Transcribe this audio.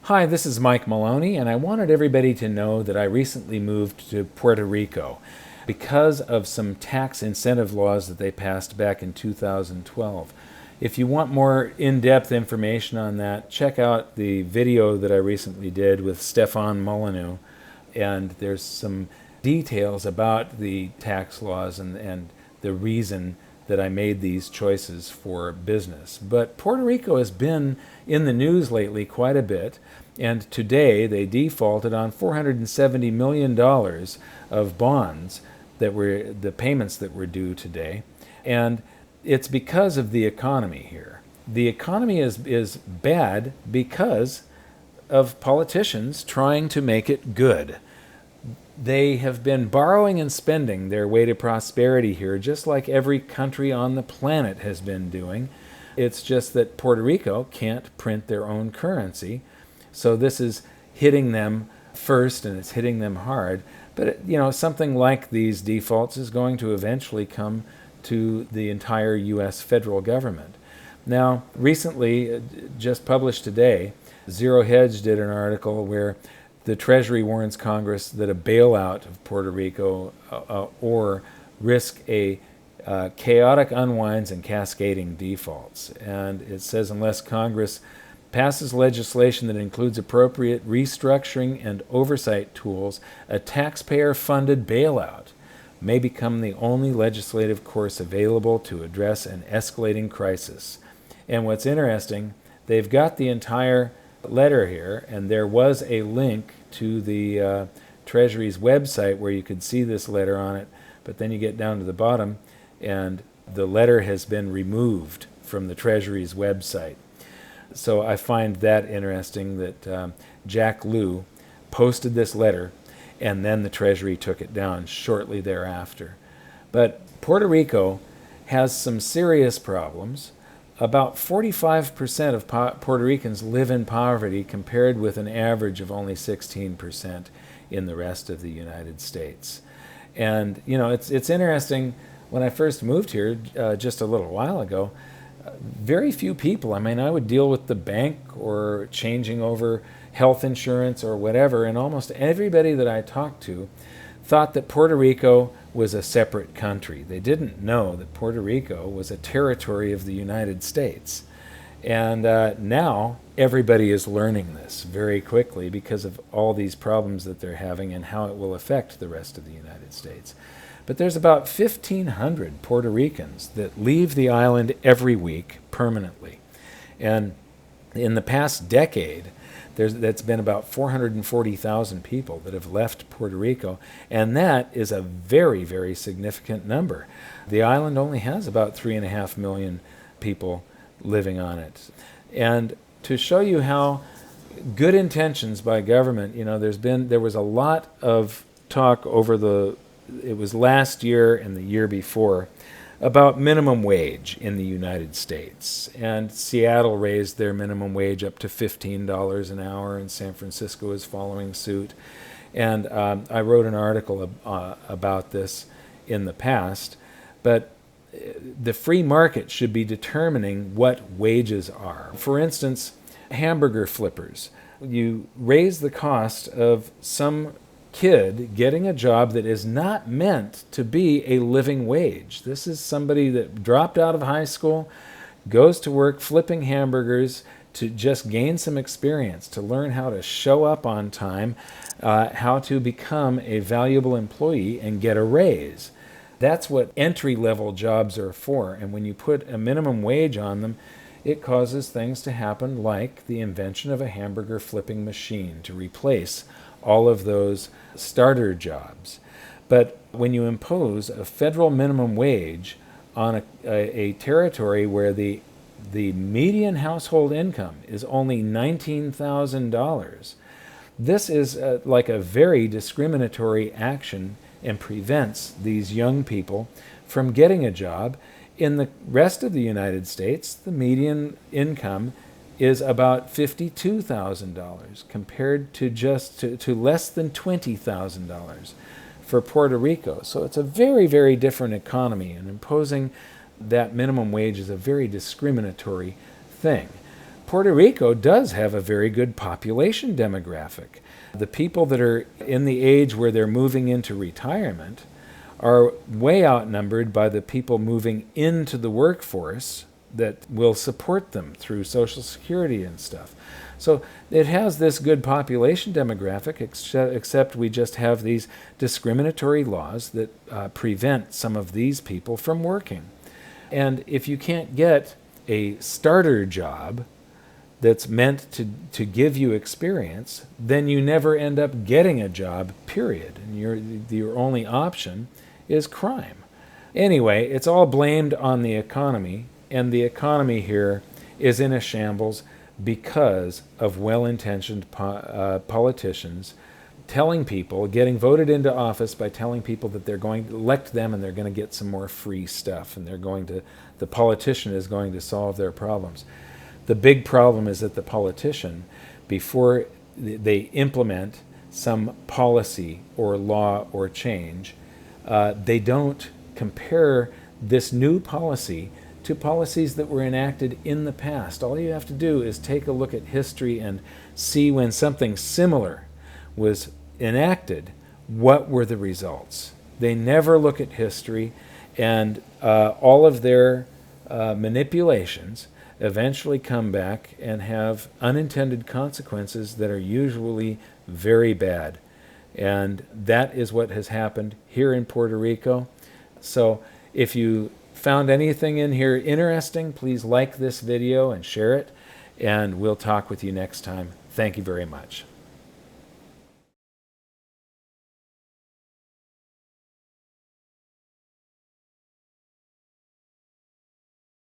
Hi, this is Mike Maloney, and I wanted everybody to know that I recently moved to Puerto Rico because of some tax incentive laws that they passed back in 2012. If you want more in-depth information on that, check out the video that I recently did with Stefan Molyneux, and there's some details about the tax laws and the reason that I made these choices for business. But Puerto Rico has been in the news lately quite a bit, and today they defaulted on $470 million of bonds that were the payments that were due today. And it's because of the economy here. The economy is bad because of politicians trying to make it good. They have been borrowing and spending their way to prosperity here, just like every country on the planet has been doing. It's just that Puerto Rico can't print their own currency. So this is hitting them first, and it's hitting them hard. But, something like these defaults is going to eventually come to the entire U.S. federal government. Now, recently, just published today, Zero Hedge did an article where the Treasury warns Congress that a bailout of Puerto Rico or risk a chaotic unwinds and cascading defaults. And it says unless Congress passes legislation that includes appropriate restructuring and oversight tools, a taxpayer-funded bailout may become the only legislative course available to address an escalating crisis. And what's interesting, they've got the entire letter here, and there was a link to the Treasury's website where you could see this letter on it, but then you get down to the bottom and the letter has been removed from the Treasury's website. So I find that interesting that Jack Lew posted this letter and then the Treasury took it down shortly thereafter. But Puerto Rico has some serious problems. About 45% of Puerto Ricans live in poverty compared with an average of only 16% in the rest of the United States. And, it's interesting, when I first moved here just a little while ago, very few people, I would deal with the bank or changing over health insurance or whatever, and almost everybody that I talked to thought that Puerto Rico was a separate country. They didn't know that Puerto Rico was a territory of the United States. And now everybody is learning this very quickly because of all these problems that they're having and how it will affect the rest of the United States. But there's about 1,500 Puerto Ricans that leave the island every week permanently. And in the past decade, that's been about 440,000 people that have left Puerto Rico, and that is a very, very significant number. The island only has about 3.5 million people living on it. And to show you how good intentions by government, there was a lot of talk it was last year and the year before, about minimum wage in the United States. And Seattle raised their minimum wage up to $15 an hour, and San Francisco is following suit. And I wrote an article about this in the past, but the free market should be determining what wages are. For instance, hamburger flippers. You raise the cost of some kid getting a job that is not meant to be a living wage. This is somebody that dropped out of high school, goes to work flipping hamburgers to just gain some experience, to learn how to show up on time, how to become a valuable employee and get a raise. That's what entry-level jobs are for. And when you put a minimum wage on them, it causes things to happen like the invention of a hamburger flipping machine to replace all of those starter jobs. But when you impose a federal minimum wage on a territory where the median household income is only $19,000, this is like a very discriminatory action and prevents these young people from getting a job. In the rest of the United States, the median income is about $52,000 compared to to less than $20,000 for Puerto Rico. So it's a very, very different economy, and imposing that minimum wage is a very discriminatory thing. Puerto Rico does have a very good population demographic. The people that are in the age where they're moving into retirement are way outnumbered by the people moving into the workforce that will support them through Social Security and stuff. So it has this good population demographic, except we just have these discriminatory laws that prevent some of these people from working. And if you can't get a starter job that's meant to give you experience, then you never end up getting a job, period. And your only option is crime. Anyway, it's all blamed on the economy, and the economy here is in a shambles because of well-intentioned politicians telling people, getting voted into office by telling people that they're going to elect them and they're going to get some more free stuff, and the politician is going to solve their problems. The big problem is that the politician, before they implement some policy or law or change, they don't compare this new policy to policies that were enacted in the past. All you have to do is take a look at history and see when something similar was enacted, what were the results. They never look at history, and all of their manipulations eventually come back and have unintended consequences that are usually very bad. And that is what has happened here in Puerto Rico. So if you found anything in here interesting, please like this video and share it, and we'll talk with you next time. Thank you very much.